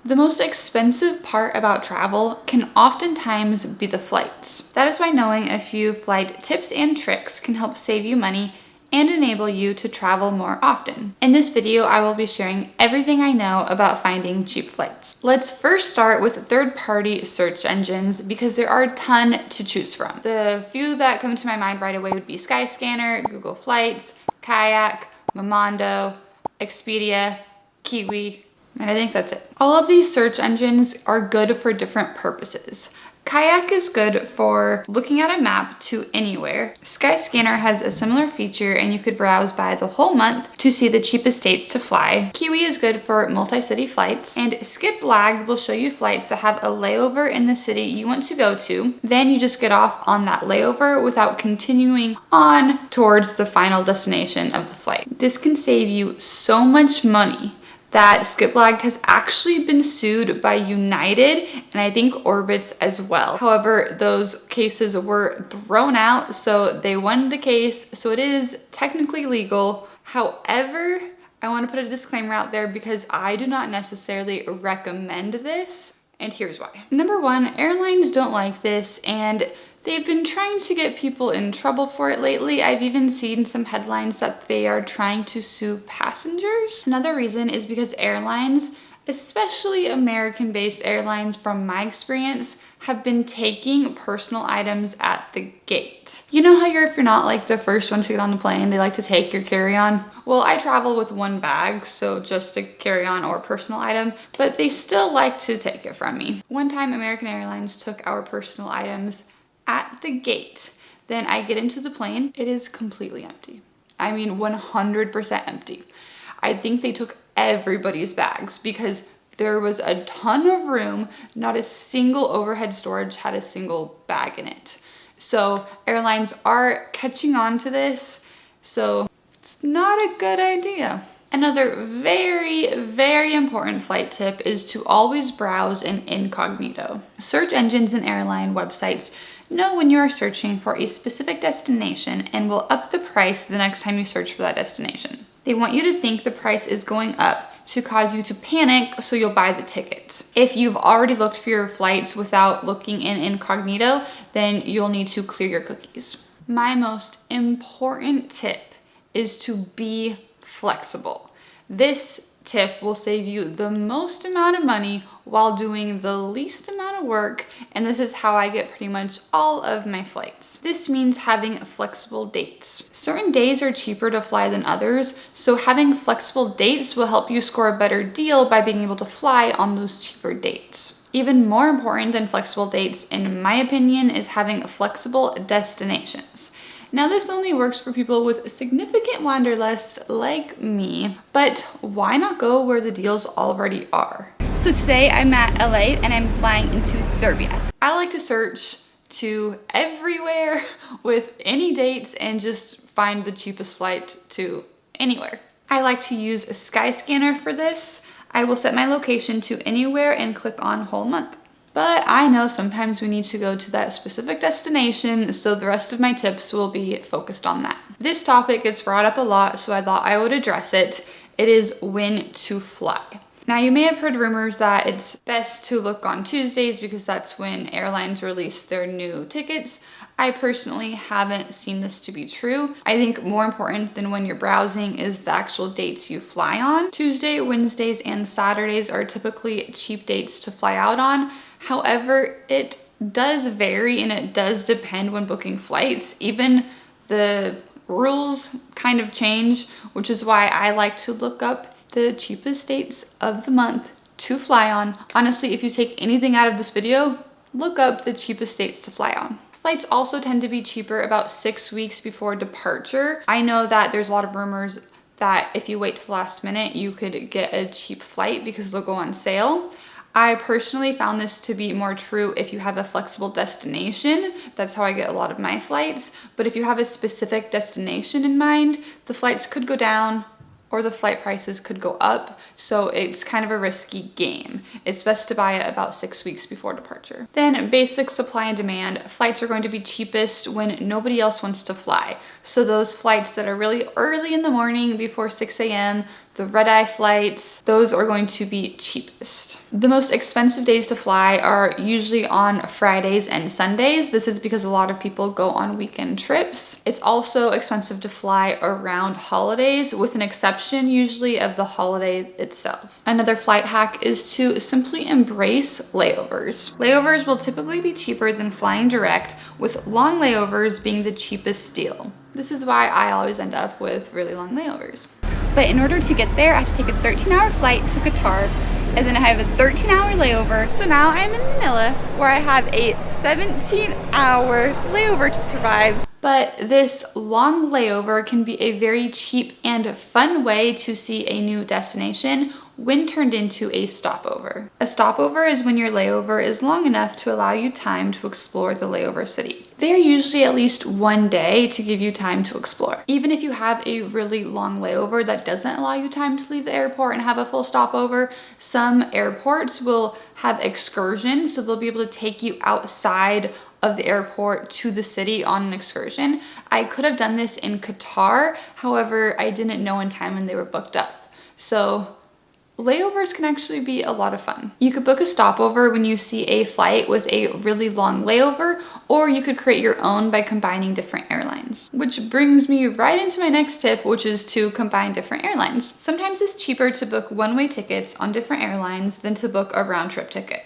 The most expensive part about travel can oftentimes be the flights. That is why knowing a few flight tips and tricks can help save you money and enable you to travel more often. In this video, I will be sharing everything I know about finding cheap flights. Let's first start with third-party search engines because there are a ton to choose from. The few that come to my mind right away would be Skyscanner, Google Flights, Kayak, Momondo, Expedia, Kiwi, and I think that's it. All of these search engines are good for different purposes. Kayak is good for looking at a map to anywhere. Skyscanner has a similar feature and you could browse by the whole month to see the cheapest dates to fly. Kiwi is good for multi-city flights, and Skip Lagged will show you flights that have a layover in the city you want to go to. Then you just get off on that layover without continuing on towards the final destination of the flight. This can save you so much money that Skip Lagged has actually been sued by United and I think Orbitz as well. However, those cases were thrown out, so they won the case, so it is technically legal. However, I want to put a disclaimer out there because I do not necessarily recommend this, and here's why. Number one, airlines don't like this, and they've been trying to get people in trouble for it lately. I've even seen some headlines that they are trying to sue passengers. Another reason is because airlines, especially American-based airlines from my experience, have been taking personal items at the gate. You know how if you're not like the first one to get on the plane, they like to take your carry-on? Well, I travel with one bag, so just a carry-on or personal item, but they still like to take it from me. One time, American Airlines took our personal items at the gate. Then I get into the plane, it is completely empty. I mean, 100% empty. I think they took everybody's bags because there was a ton of room. Not a single overhead storage had a single bag in it. So airlines are catching on to this, so it's not a good idea. Another very important flight tip is to always browse in Incognito. Search engines and airline websites know when you are searching for a specific destination and will up the price the next time you search for that destination. They want you to think the price is going up to cause you to panic, so you'll buy the ticket. If you've already looked for your flights without looking in Incognito, then you'll need to clear your cookies. My most important tip is to be flexible. This tip will save you the most amount of money while doing the least amount of work, and this is how I get pretty much all of my flights. This means having flexible dates. Certain days are cheaper to fly than others, so having flexible dates will help you score a better deal by being able to fly on those cheaper dates. Even more important than flexible dates, in my opinion, is having flexible destinations. Now, this only works for people with a significant wanderlust like me, but why not go where the deals already are? So today I'm at LA and I'm flying into Serbia. I like to search to everywhere with any dates and just find the cheapest flight to anywhere. I like to use a Skyscanner for this. I will set my location to anywhere and click on whole month. But I know sometimes we need to go to that specific destination, so the rest of my tips will be focused on that. This topic gets brought up a lot, so I thought I would address it. It is when to fly. Now, you may have heard rumors that it's best to look on Tuesdays because that's when airlines release their new tickets. I personally haven't seen this to be true. I think more important than when you're browsing is the actual dates you fly on. Tuesday, Wednesdays, and Saturdays are typically cheap dates to fly out on. However, it does vary and it does depend when booking flights. Even the rules kind of change, which is why I like to look up the cheapest dates of the month to fly on. Honestly, if you take anything out of this video, look up the cheapest dates to fly on. Flights also tend to be cheaper about 6 weeks before departure. I know that there's a lot of rumors that if you wait till the last minute, you could get a cheap flight because they'll go on sale. I personally found this to be more true if you have a flexible destination. That's how I get a lot of my flights. But if you have a specific destination in mind, the flights could go down or the flight prices could go up, so it's kind of a risky game. It's best to buy it about 6 weeks before departure. Then basic supply and demand. Flights are going to be cheapest when nobody else wants to fly. So those flights that are really early in the morning before 6 a.m., the red-eye flights, those are going to be cheapest. The most expensive days to fly are usually on Fridays and Sundays. This is because a lot of people go on weekend trips. It's also expensive to fly around holidays, with an exception usually of the holiday itself. Another flight hack is to simply embrace layovers. Layovers will typically be cheaper than flying direct, with long layovers being the cheapest deal. This is why I always end up with really long layovers. But in order to get there, I have to take a 13-hour flight to Qatar, and then I have a 13-hour layover. So now I'm in Manila, where I have a 17-hour layover to survive. But this long layover can be a very cheap and fun way to see a new destination when turned into a stopover. A stopover is when your layover is long enough to allow you time to explore the layover city. They are usually at least one day to give you time to explore. Even if you have a really long layover that doesn't allow you time to leave the airport and have a full stopover, some airports will have excursions, so they'll be able to take you outside of the airport to the city on an excursion. I could have done this in Qatar, however, I didn't know in time when they were booked up. So layovers can actually be a lot of fun. You could book a stopover when you see a flight with a really long layover, or you could create your own by combining different airlines. Which brings me right into my next tip, which is to combine different airlines. Sometimes it's cheaper to book one-way tickets on different airlines than to book a round-trip ticket,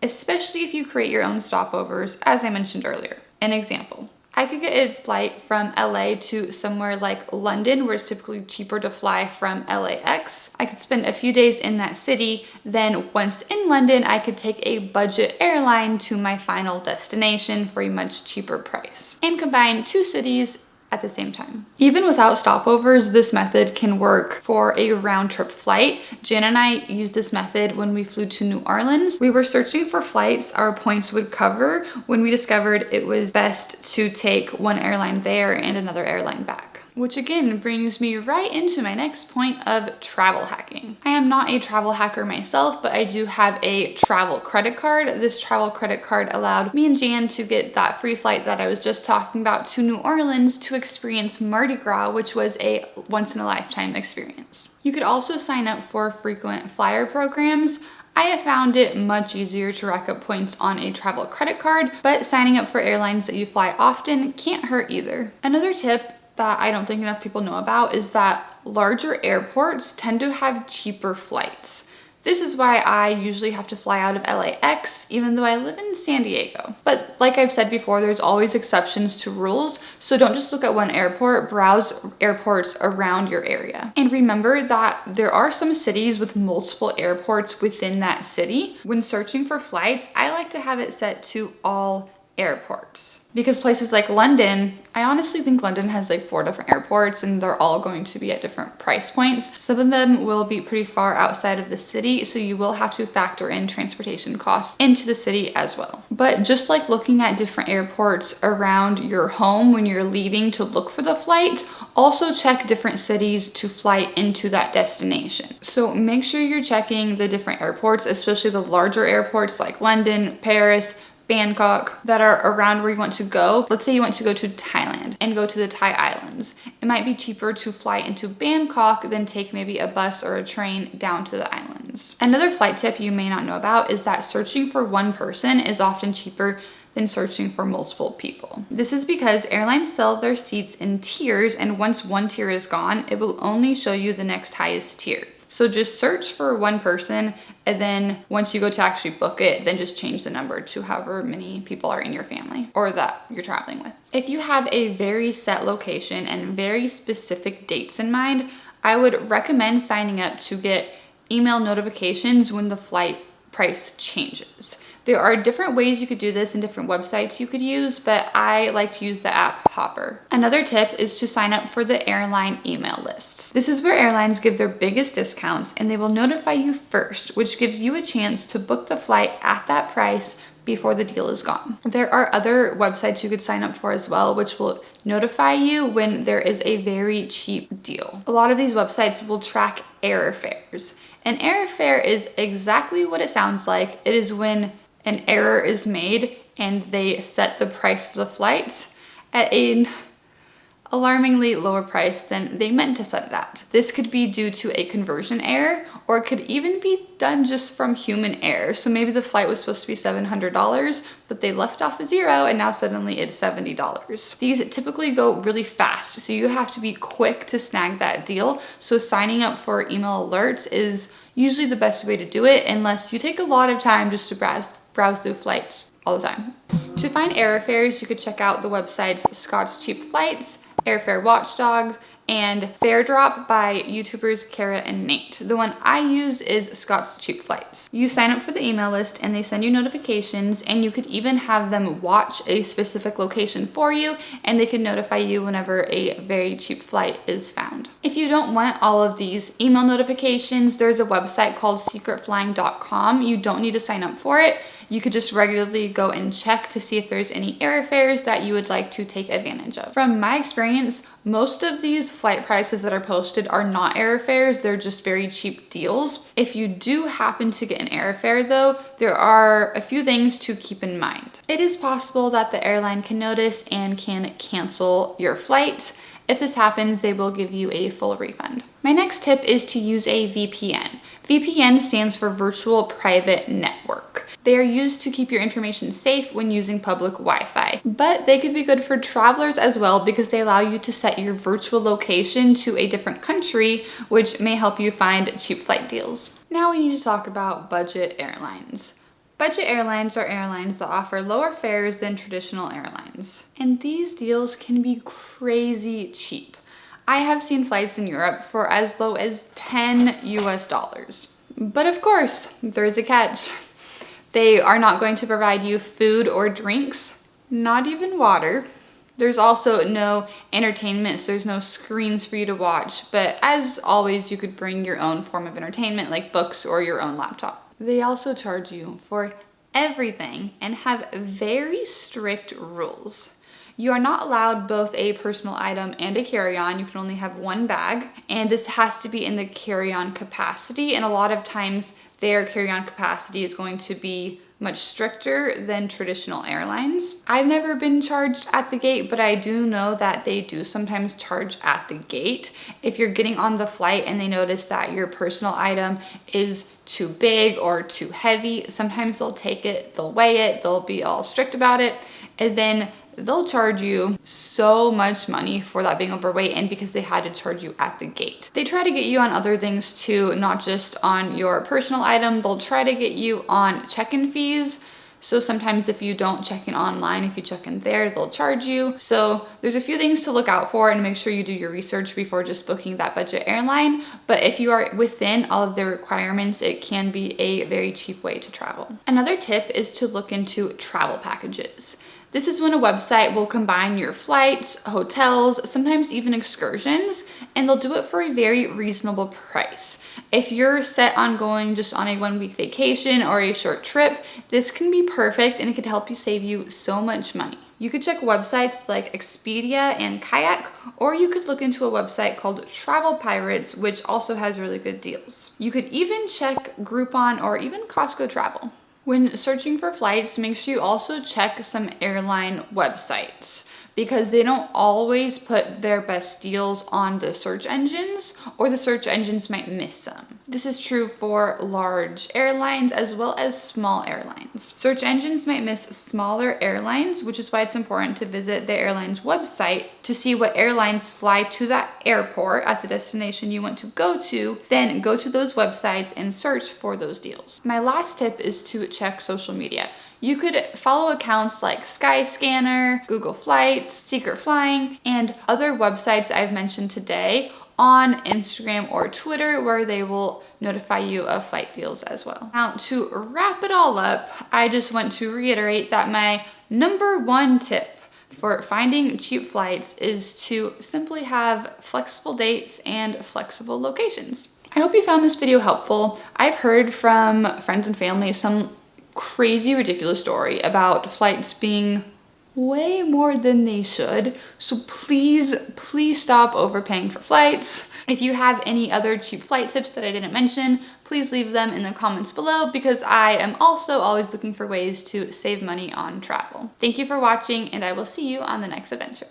especially if you create your own stopovers, as I mentioned earlier. An example. I could get a flight from LA to somewhere like London, where it's typically cheaper to fly from LAX. I could spend a few days in that city. Then once in London, I could take a budget airline to my final destination for a much cheaper price and combine two cities at the same time. Even without stopovers, this method can work for a round-trip flight. Jen and I used this method when we flew to New Orleans. We were searching for flights our points would cover when we discovered it was best to take one airline there and another airline back. Which again brings me right into my next point of travel hacking. I am not a travel hacker myself, but I do have a travel credit card. This travel credit card allowed me and Jan to get that free flight that I was just talking about to New Orleans to experience Mardi Gras, which was a once-in-a-lifetime experience. You could also sign up for frequent flyer programs. I have found it much easier to rack up points on a travel credit card, but signing up for airlines that you fly often can't hurt either. Another tip that I don't think enough people know about is that larger airports tend to have cheaper flights. This is why I usually have to fly out of LAX, even though I live in San Diego. But like I've said before, there's always exceptions to rules, so don't just look at one airport, browse airports around your area. And remember that there are some cities with multiple airports within that city. When searching for flights, I like to have it set to all airports. Because places like London, I honestly think London has like 4 different airports and they're all going to be at different price points. Some of them will be pretty far outside of the city, so you will have to factor in transportation costs into the city as well. But just like looking at different airports around your home when you're leaving to look for the flight, also check different cities to fly into that destination. So make sure you're checking the different airports, especially the larger airports like London, Paris, Bangkok, that are around where you want to go. Let's say you want to go to Thailand and go to the Thai islands. It might be cheaper to fly into Bangkok than take maybe a bus or a train down to the islands. Another flight tip you may not know about is that searching for one person is often cheaper than searching for multiple people. This is because airlines sell their seats in tiers, and once one tier is gone, it will only show you the next highest tier. So just search for one person, and then once you go to actually book it, then just change the number to however many people are in your family or that you're traveling with. If you have a very set location and very specific dates in mind, I would recommend signing up to get email notifications when the flight price changes. There are different ways you could do this and different websites you could use, but I like to use the app Hopper. Another tip is to sign up for the airline email lists. This is where airlines give their biggest discounts, and they will notify you first, which gives you a chance to book the flight at that price before the deal is gone. There are other websites you could sign up for as well, which will notify you when there is a very cheap deal. A lot of these websites will track airfares. An airfare is exactly what it sounds like. It is when an error is made and they set the price for the flight at an alarmingly lower price than they meant to set it at. This could be due to a conversion error, or it could even be done just from human error. So maybe the flight was supposed to be $700, but they left off a zero and now suddenly it's $70. These typically go really fast, so you have to be quick to snag that deal. So signing up for email alerts is usually the best way to do it, unless you take a lot of time just to browse through flights all the time. To find airfares, you could check out the websites Scott's Cheap Flights, Airfare Watchdogs, and Fare Drop by YouTubers Kara and Nate. The one I use is Scott's Cheap Flights. You sign up for the email list and they send you notifications, and you could even have them watch a specific location for you, and they can notify you whenever a very cheap flight is found. If you don't want all of these email notifications, there's a website called secretflying.com. You don't need to sign up for it. You could just regularly go and check to see if there's any airfares that you would like to take advantage of. From my experience, most of these flight prices that are posted are not airfares, they're just very cheap deals. If you do happen to get an airfare though, there are a few things to keep in mind. It is possible that the airline can notice and can cancel your flight. If this happens, they will give you a full refund. My next tip is to use a VPN. VPN stands for Virtual Private Network. They are used to keep your information safe when using public Wi-Fi, but they could be good for travelers as well because they allow you to set your virtual location to a different country, which may help you find cheap flight deals. Now we need to talk about budget airlines. Budget airlines are airlines that offer lower fares than traditional airlines, and these deals can be crazy cheap. I have seen flights in Europe for as low as $10 US. But of course, there's a catch. They are not going to provide you food or drinks, not even water. There's also no entertainment, so there's no screens for you to watch. But as always, you could bring your own form of entertainment like books or your own laptop. They also charge you for everything and have very strict rules. You are not allowed both a personal item and a carry-on. You can only have one bag, and this has to be in the carry-on capacity, and a lot of times their carry-on capacity is going to be much stricter than traditional airlines. I've never been charged at the gate, but I do know that they do sometimes charge at the gate. If you're getting on the flight and they notice that your personal item is too big or too heavy, sometimes they'll take it, they'll weigh it, they'll be all strict about it, and then they'll charge you so much money for that being overweight, and because they had to charge you at the gate. They try to get you on other things too, not just on your personal item. They'll try to get you on check-in fees. So sometimes if you don't check in online, if you check in there, they'll charge you. So there's a few things to look out for, and make sure you do your research before just booking that budget airline. But if you are within all of the requirements, it can be a very cheap way to travel. Another tip is to look into travel packages. This is when a website will combine your flights, hotels, sometimes even excursions, and they'll do it for a very reasonable price. If you're set on going just on a 1-week vacation or a short trip, this can be perfect, and it could help you save you so much money. You could check websites like Expedia and Kayak, or you could look into a website called Travel Pirates, which also has really good deals. You could even check Groupon or even Costco Travel. When searching for flights, make sure you also check some airline websites, because they don't always put their best deals on the search engines, or the search engines might miss some. This is true for large airlines as well as small airlines. Search engines might miss smaller airlines, which is why it's important to visit the airline's website to see what airlines fly to that airport at the destination you want to go to. Then go to those websites and search for those deals. My last tip is to check social media. You could follow accounts like Skyscanner, Google Flights, Secret Flying, and other websites I've mentioned today on Instagram or Twitter, where they will notify you of flight deals as well. Now, to wrap it all up, I just want to reiterate that my #1 tip for finding cheap flights is to simply have flexible dates and flexible locations. I hope you found this video helpful. I've heard from friends and family, some crazy, ridiculous story about flights being way more than they should. So please, please stop overpaying for flights. If you have any other cheap flight tips that I didn't mention, please leave them in the comments below because I am also always looking for ways to save money on travel. Thank you for watching, and I will see you on the next adventure.